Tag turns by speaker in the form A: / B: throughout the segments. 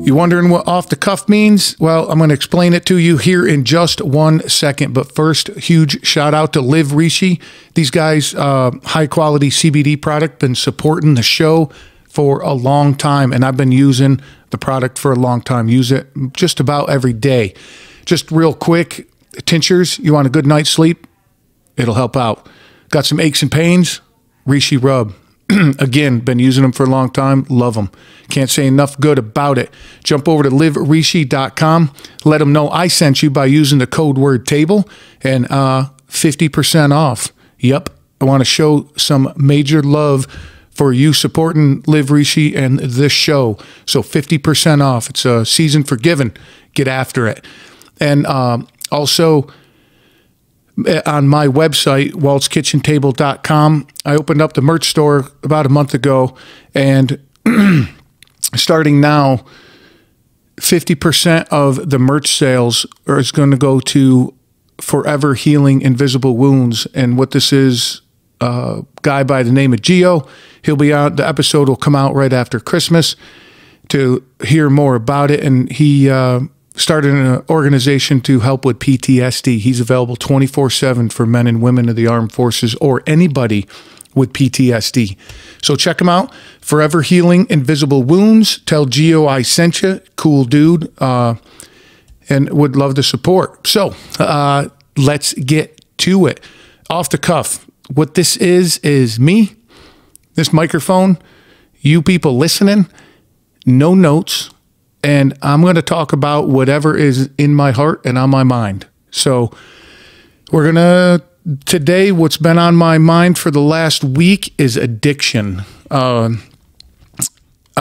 A: You wondering what off the cuff means? Well, I'm going to explain it to you here in just 1 second. But first, huge shout out to Live Rishi. These guys, high quality CBD product, been supporting the show for a long time. And I've been using the product for a long time. Use it just about every day. Just real quick, tinctures, you want a good night's sleep? It'll help out. Got some aches and pains? Rishi Rub. Again, been using them for a long time. Love them. Can't say enough good about it. Jump over to liverishi.com. Let them know I sent you by using the code word table and 50% off. Yep. I want to show some major love for you supporting Live Rishi and this show. So 50% off. It's a season for giving. Get after it. And also, on my website, waltzkitchentable.com, I opened up the merch store about a month ago, and starting now, 50% of the merch sales is going to go to Forever Healing Invisible Wounds. And what this is, a guy by the name of Gio. He'll be out. The episode will come out right after Christmas to hear more about it. And he started an organization to help with PTSD. He's available 24/7 for men and women of the armed forces or anybody with PTSD. So check him out. Forever Healing Invisible Wounds. Tell Gio I sent you. Cool dude. And would love the support. So let's get to it. Off the cuff. What this is me, this microphone, you people listening, no notes, and I'm going to talk about whatever is in my heart and on my mind. So we're going to, today, what's been on my mind for the last week is addiction. I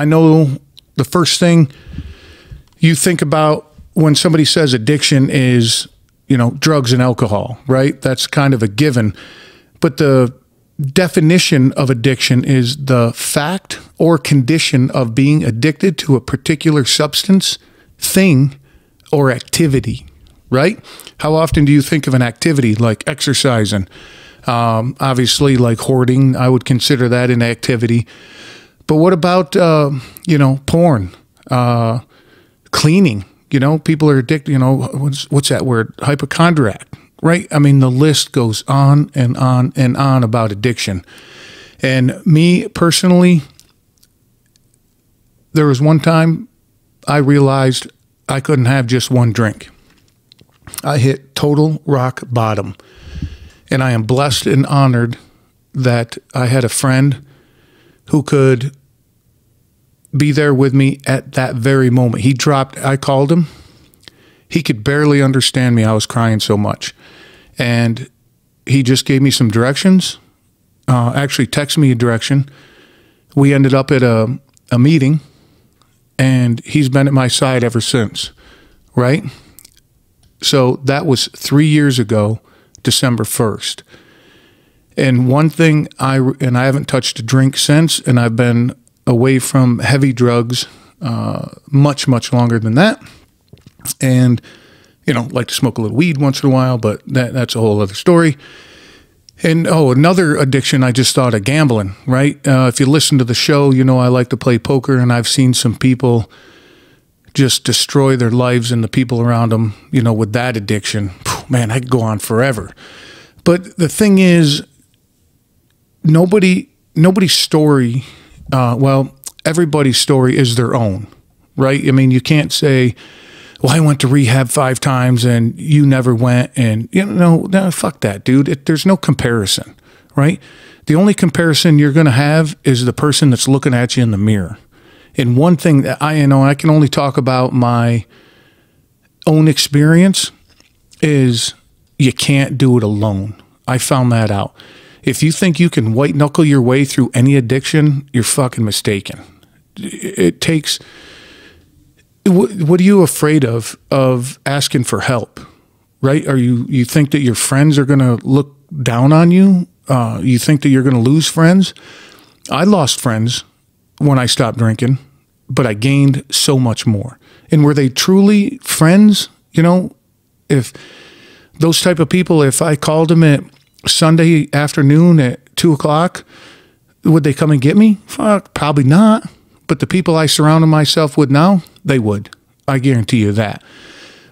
A: know the first thing you think about when somebody says addiction is, you know, drugs and alcohol, right? That's kind of a given. But the definition of addiction is the fact or condition of being addicted to a particular substance, thing, or activity, right? How often do you think of an activity like exercising? Obviously, like hoarding, I would consider that an activity. But what about, you know, porn, cleaning? You know, people are addicted, you know, what's that word? Hypochondriac. Right? I mean, the list goes on and on and on about addiction. And me personally, there was one time I realized I couldn't have just one drink. I hit total rock bottom. And I am blessed and honored that I had a friend who could be there with me at that very moment. He dropped, I called him. He could barely understand me. I was crying so much. And he just gave me some directions, actually texted me a direction. We ended up at a meeting, and he's been at my side ever since, right? So that was 3 years ago, December 1st. And one thing, I haven't touched a drink since, and I've been away from heavy drugs much, much longer than that. And, you know, like to smoke a little weed once in a while, but that's a whole other story. And, oh, another addiction, I just thought of gambling, right? If you listen to the show, you know I like to play poker, and I've seen some people just destroy their lives and the people around them, you know, with that addiction. Man, I could go on forever. But the thing is, nobody's story, well, everybody's story is their own, right? I mean, you can't say, well, I went to rehab 5 times and you never went, and, you know, no, fuck that, dude. There's no comparison, right? The only comparison you're going to have is the person that's looking at you in the mirror. And one thing that I can only talk about my own experience is you can't do it alone. I found that out. If you think you can white knuckle your way through any addiction, you're fucking mistaken. It takes... What are you afraid of asking for help, right? Are you think that your friends are going to look down on you? You think that you're going to lose friends? I lost friends when I stopped drinking, but I gained so much more. And were they truly friends? You know, if those type of people, if I called them at Sunday afternoon at 2 o'clock, would they come and get me? Fuck, probably not. But the people I surrounded myself with now, they would. I guarantee you that.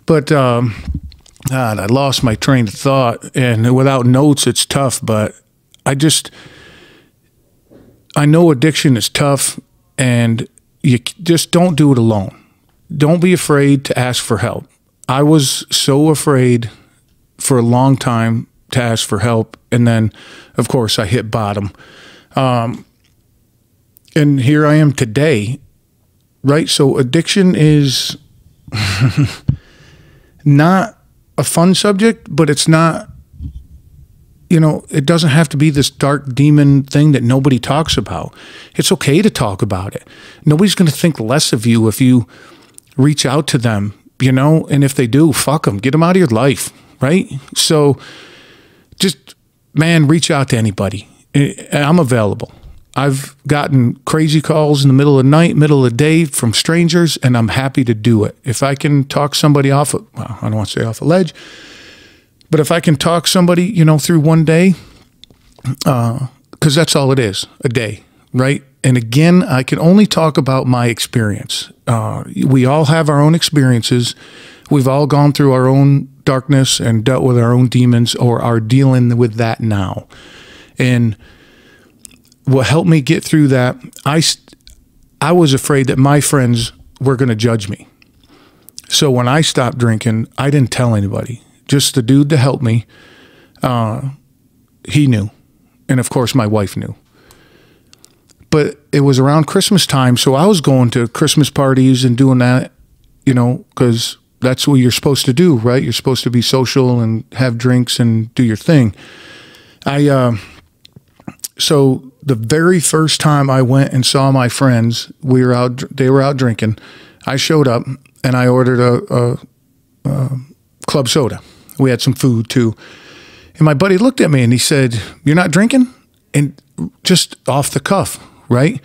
A: But God, I lost my train of thought, and without notes, it's tough. But I know addiction is tough, and you just don't do it alone. Don't be afraid to ask for help. I was so afraid for a long time to ask for help, and then, of course, I hit bottom. And here I am today, right? So addiction is not a fun subject, but it's not, it doesn't have to be this dark demon thing that nobody talks about. It's okay to talk about it. Nobody's going to think less of you if you reach out to them, and if they do, fuck them, get them out of your life, right? So just, man, reach out to anybody. I'm available. I've gotten crazy calls in the middle of the night, middle of the day from strangers, and I'm happy to do it. If I can talk somebody off, I don't want to say off a ledge, but if I can talk somebody, through one day, because that's all it is, a day, right? And again, I can only talk about my experience. We all have our own experiences. We've all gone through our own darkness and dealt with our own demons, or are dealing with that now. And what helped me get through that, I was afraid that my friends were going to judge me. So when I stopped drinking, I didn't tell anybody. Just the dude that helped me, he knew. And of course, my wife knew. But it was around Christmas time, so I was going to Christmas parties and doing that, because that's what you're supposed to do, right? You're supposed to be social and have drinks and do your thing. So the very first time I went and saw my friends, they were out drinking. I showed up and I ordered a club soda. We had some food too. And my buddy looked at me and he said, "You're not drinking?" And just off the cuff, right?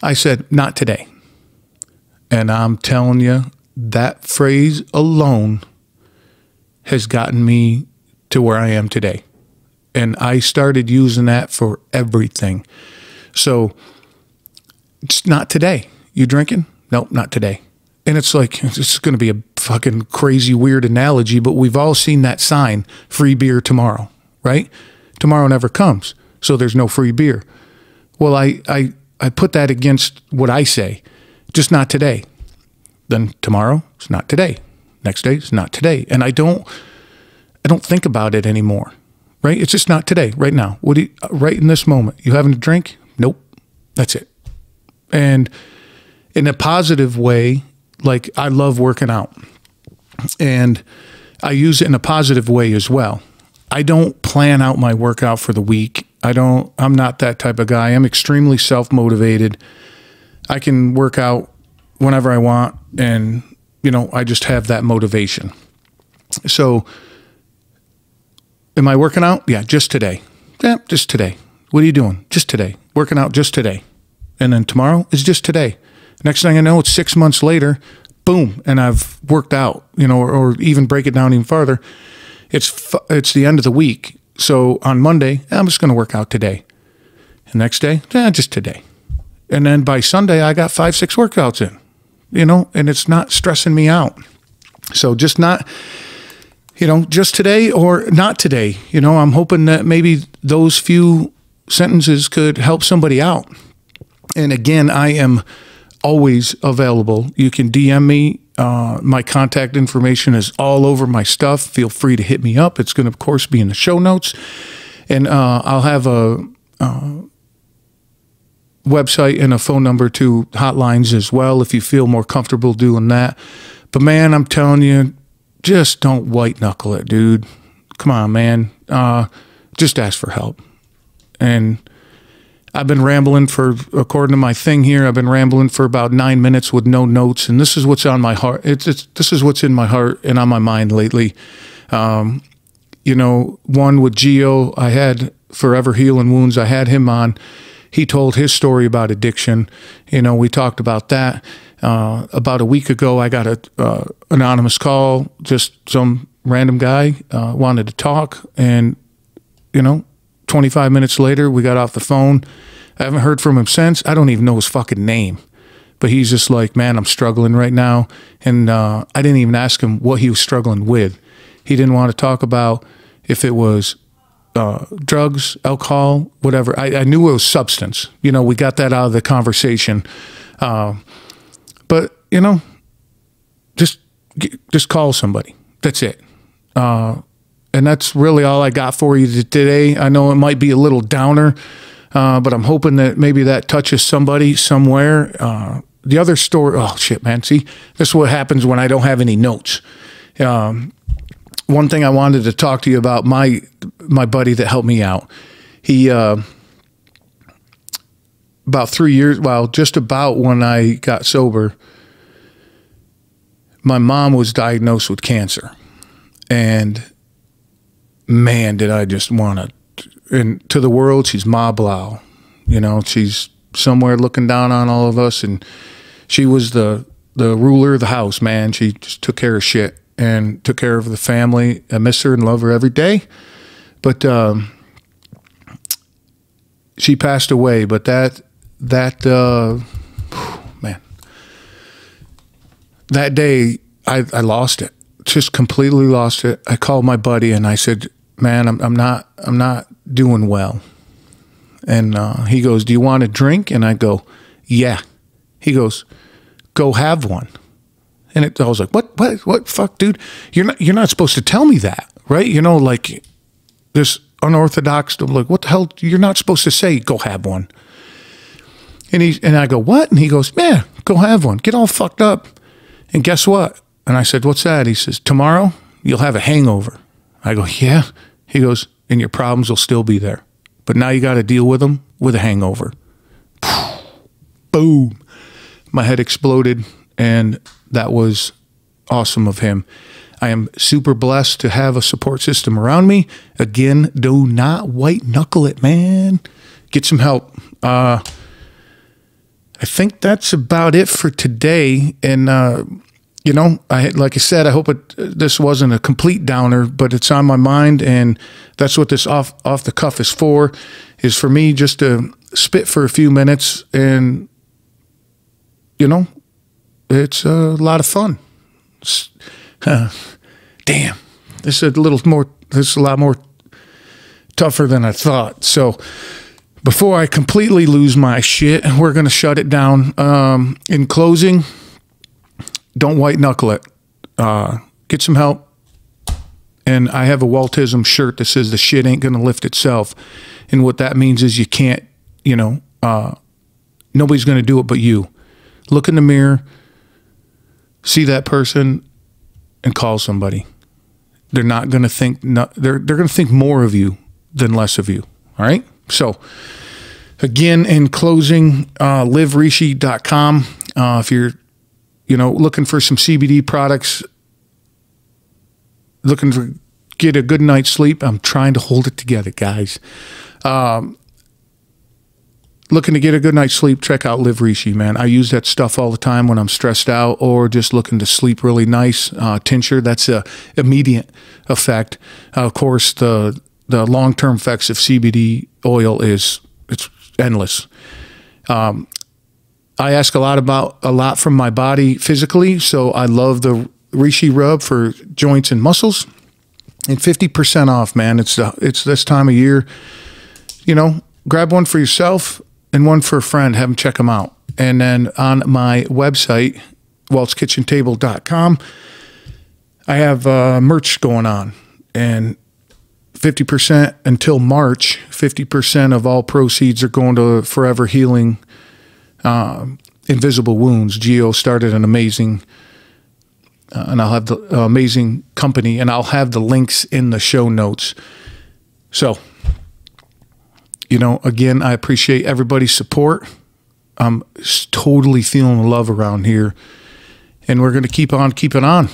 A: I said, "Not today." And I'm telling you, that phrase alone has gotten me to where I am today. And I started using that for everything. So it's not today. You drinking? Nope, not today. And it's like, it's going to be a fucking crazy, weird analogy, but we've all seen that sign, free beer tomorrow, right? Tomorrow never comes, so there's no free beer. Well, I put that against what I say, just not today. Then tomorrow, it's not today. Next day, it's not today. And I don't think about it anymore. Right? It's just not today, right now. Right in this moment. You having a drink? Nope. That's it. And in a positive way, like I love working out. And I use it in a positive way as well. I don't plan out my workout for the week. I'm not that type of guy. I'm extremely self-motivated. I can work out whenever I want, and, I just have that motivation. So, am I working out? Yeah, just today. Yeah, just today. What are you doing? Just today. Working out just today. And then tomorrow is just today. Next thing I know, it's 6 months later, boom, and I've worked out, or even break it down even farther. It's the end of the week. So on Monday, I'm just going to work out today. And next day, just today. And then by Sunday, I got 5-6 workouts in, and it's not stressing me out. So just not... just today or not today. I'm hoping that maybe those few sentences could help somebody out. And again, I am always available. You can DM me. My contact information is all over my stuff. Feel free to hit me up. It's going to, of course, be in the show notes. And I'll have a website and a phone number to hotlines as well if you feel more comfortable doing that. But, man, I'm telling you, just don't white knuckle it, dude. Come on, man. Just ask for help. And I've been rambling according to my thing here, I've been rambling for about 9 minutes with no notes. And this is what's on my heart. This is what's in my heart and on my mind lately. One with Gio, I had Forever Healing Wounds. I had him on. He told his story about addiction. We talked about that. About a week ago, I got a anonymous call, just some random guy, wanted to talk, and, 25 minutes later, we got off the phone. I haven't heard from him since. I don't even know his fucking name. But he's just like, man, I'm struggling right now. And I didn't even ask him what he was struggling with. He didn't want to talk about if it was drugs, alcohol, whatever. I knew it was substance. We got that out of the conversation. But, just call somebody. That's it. And that's really all I got for you today. I know it might be a little downer, but I'm hoping that maybe that touches somebody somewhere. The other story, oh shit, man. See, this is what happens when I don't have any notes. One thing I wanted to talk to you about, my buddy that helped me out. He, about 3 years, just about when I got sober, my mom was diagnosed with cancer. And man, did I just want to, and to the world, she's Ma Blau. She's somewhere looking down on all of us, and she was the ruler of the house, man. She just took care of shit and took care of the family. I miss her and love her every day. But she passed away. But that man, that day I lost it. Just completely lost it. I called my buddy and I said, man, I'm not doing well. And he goes, do you want a drink? And I go, yeah. He goes, go have one. And I was like, what, fuck, dude? You're not supposed to tell me that, right? Like this unorthodox, like, what the hell? You're not supposed to say, go have one. And I go, what? And he goes, yeah, go have one. Get all fucked up. And guess what? And I said, what's that? He says, tomorrow you'll have a hangover. I go, yeah. He goes, and your problems will still be there. But now you got to deal with them with a hangover. Boom. My head exploded, and that was awesome of him. I am super blessed to have a support system around me. Again, do not white knuckle it, man. Get some help. I think that's about it for today. And, like I said, I hope this wasn't a complete downer, but it's on my mind, and that's what this off the cuff is for me just to spit for a few minutes, and it's a lot of fun. Damn, this is a lot more tougher than I thought. So before I completely lose my shit, we're gonna shut it down. In closing, don't white knuckle it. Get some help. And I have a Waltism shirt that says the shit ain't gonna lift itself. And what that means is you can't, nobody's gonna do it but you. Look in the mirror, see that person, and call somebody. They're not gonna think, they're gonna think more of you than less of you. All right? So again, in closing, liverishi.com. If you're looking for some CBD products, looking to get a good night's sleep. I'm trying to hold it together, guys. Looking to get a good night's sleep, check out Live Rishi, man. I use that stuff all the time when I'm stressed out or just looking to sleep really nice. Tincture, that's a immediate effect. Of course, the long-term effects of CBD oil it's endless. I ask a lot from my body physically, so I love the Rishi rub for joints and muscles. And 50% off, man. It's this time of year. Grab one for yourself and one for a friend. Have them check them out. And then on my website, waltzkitchentable.com, I have merch going on. And 50% until March, 50% of all proceeds are going to Forever Healing Invisible Wounds. Gio started an amazing, and I'll have the amazing company, and I'll have the links in the show notes. So, again, I appreciate everybody's support. I'm totally feeling the love around here, and we're going to keep on keeping on.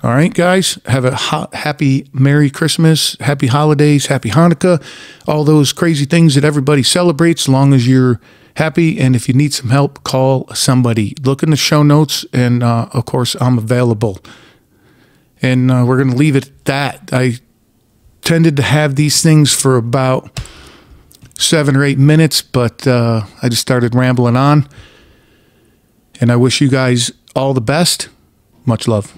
A: All right, guys, have a happy Merry Christmas, happy holidays, happy Hanukkah, all those crazy things that everybody celebrates, as long as you're happy. And if you need some help, call somebody. Look in the show notes, and of course, I'm available. And we're going to leave it at that. I tended to have these things for about 7 or 8 minutes, but I just started rambling on. And I wish you guys all the best. Much love.